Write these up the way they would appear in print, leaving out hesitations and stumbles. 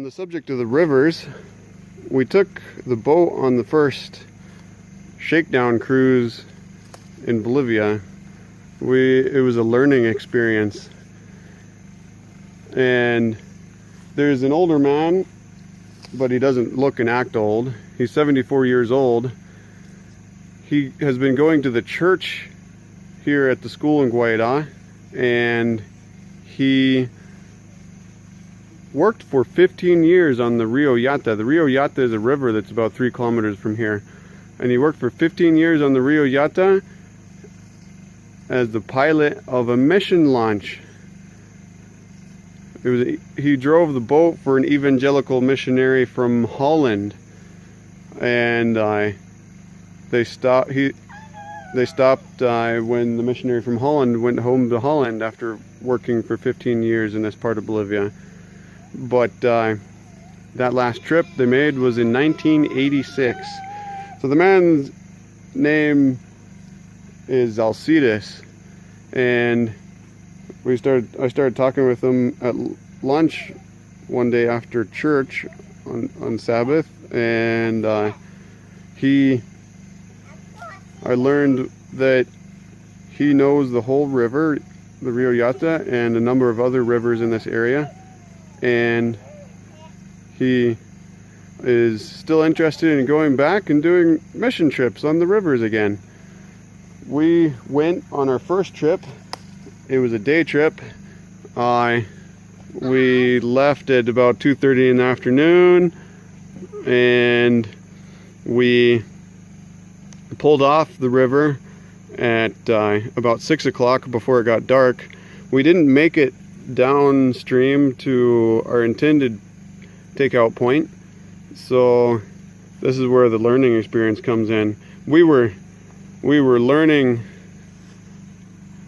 the subject of the rivers, we took the boat on the first shakedown cruise in Bolivia. It was a learning experience. And there's an older man, but he doesn't look and act old. He's 74 years old. He has been going to the church here at the school in Guaita, and he worked for 15 years on the Rio Yata. The Rio Yata is a river that's about 3 kilometers from here. And he worked for 15 years on the Rio Yata as the pilot of a mission launch. He drove the boat for an evangelical missionary from Holland. And they stopped when the missionary from Holland went home to Holland after working for 15 years in this part of Bolivia. But that last trip they made was in 1986. So the man's name is Alcides, and I started talking with him at lunch one day after church on Sabbath, and I learned that he knows the whole river, the Rio Yata, and a number of other rivers in this area, and he is still interested in going back and doing mission trips on the rivers again. We went on our first trip. It was a day trip. We left at about 2:30 in the afternoon, and we pulled off the river at about 6 o'clock before it got dark. We didn't make it downstream to our intended takeout point, so this is where the learning experience comes in. We were learning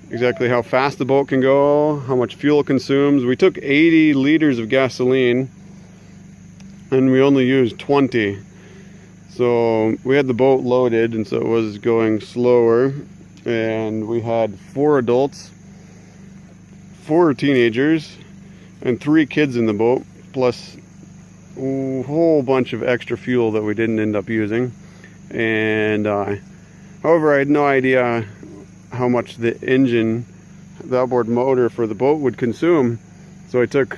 exactly how fast the boat can go, how much fuel it consumes. We took 80 liters of gasoline and we only used 20. So we had the boat loaded, and so it was going slower, and we had 4 adults, 4 teenagers, and 3 kids in the boat, plus a whole bunch of extra fuel that we didn't end up using. And however, I had no idea how much the engine, the outboard motor for the boat would consume, so I took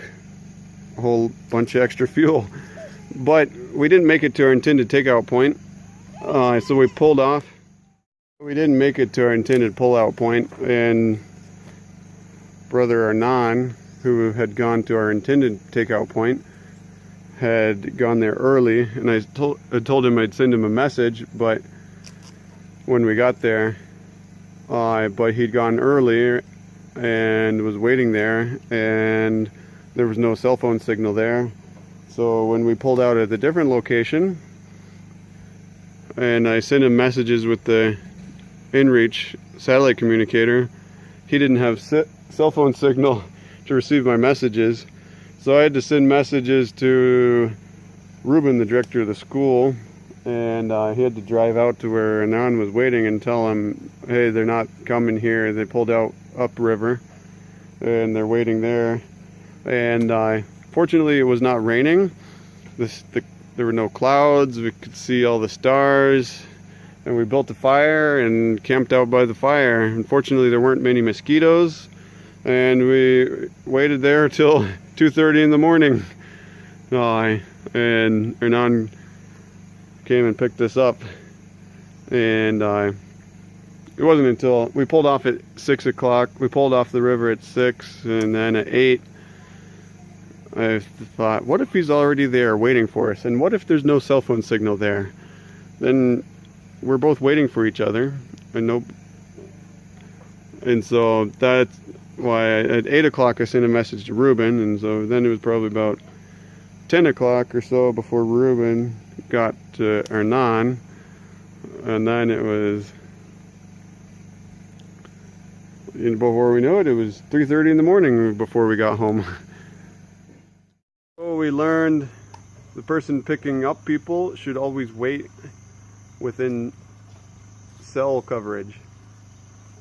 a whole bunch of extra fuel. But we didn't make it to our intended takeout point, so we pulled off. We didn't make it to our intended pull-out point, and Brother Arnan, who had gone to our intended takeout point, had gone there early, and I told him I'd send him a message, but when we got there, but he'd gone early and was waiting there, and there was no cell phone signal there. So when we pulled out at a different location, and I sent him messages with the inReach satellite communicator, he didn't have cell phone signal to receive my messages. So I had to send messages to Ruben, the director of the school, and he had to drive out to where Anand was waiting and tell him, hey, they're not coming here. They pulled out upriver, and they're waiting there. And fortunately, it was not raining. There were no clouds. We could see all the stars. And we built a fire and camped out by the fire. Unfortunately, there weren't many mosquitoes. And we waited there till 2:30 in the morning. And Hernan came and picked us up. And it wasn't until we pulled off at 6 o'clock. We pulled off the river at 6, and then at 8, I thought, what if he's already there waiting for us? And what if there's no cell phone signal there? Then we're both waiting for each other, and so that's why at 8 o'clock I sent a message to Ruben, and so then it was probably about 10 o'clock or so before Ruben got to Hernan, and then it was, before we knew it, it was 3:30 in the morning before we got home. So we learned the person picking up people should always wait within cell coverage.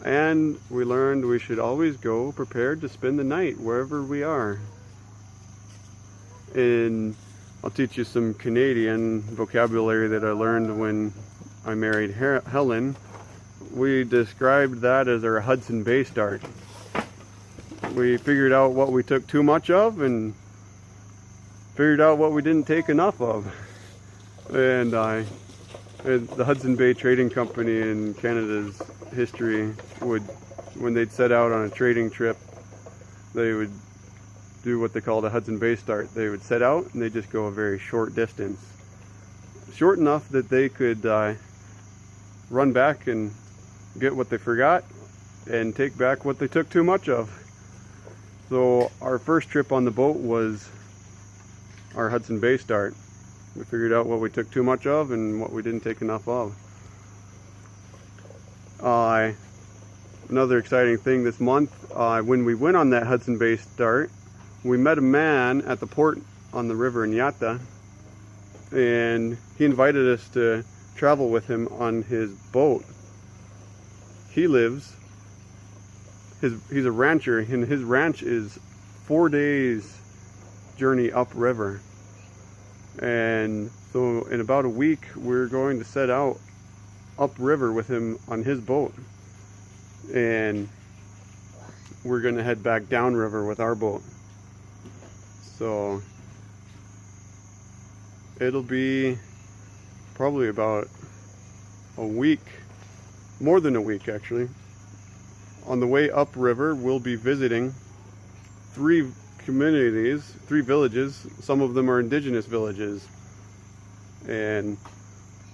And we learned we should always go prepared to spend the night wherever we are. And I'll teach you some Canadian vocabulary that I learned when I married Helen. We described that as our Hudson Bay start. We figured out what we took too much of and figured out what we didn't take enough of. And the Hudson Bay Trading Company in Canada's history would, when they'd set out on a trading trip, they would do what they called a Hudson Bay start. They would set out and they just go a very short distance. Short enough that they could run back and get what they forgot and take back what they took too much of. So our first trip on the boat was our Hudson Bay start. We figured out what we took too much of and what we didn't take enough of. Another exciting thing this month, when we went on that Hudson Bay start, we met a man at the port on the river in Yata, and he invited us to travel with him on his boat. He's a rancher, and his ranch is 4 days journey upriver. And so in about a week, we're going to set out upriver with him on his boat. And we're going to head back downriver with our boat. So it'll be probably about a week, more than a week actually. On the way upriver, we'll be visiting 3 communities, 3 villages. Some of them are indigenous villages. And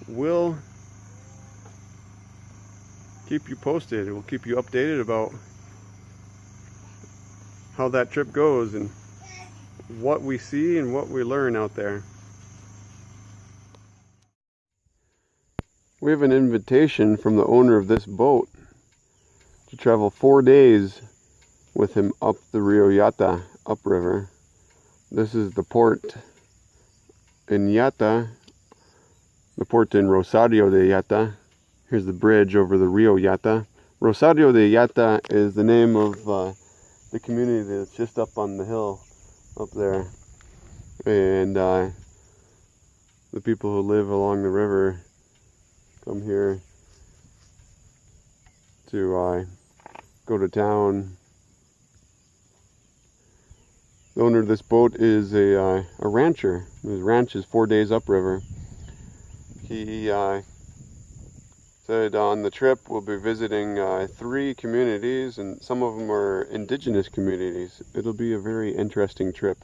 we'll keep you posted. We'll keep you updated about how that trip goes and what we see and what we learn out there. We have an invitation from the owner of this boat to travel 4 days with him up the Rio Yata upriver. This is the port in Yata, the port in Rosario de Yata. Here's the bridge over the Rio Yata. Rosario de Yata is the name of the community that's just up on the hill up there. And the people who live along the river come here to go to town. The owner of this boat is a rancher. His ranch is 4 days upriver. He said on the trip we'll be visiting 3 communities, and some of them are indigenous communities. It'll be a very interesting trip.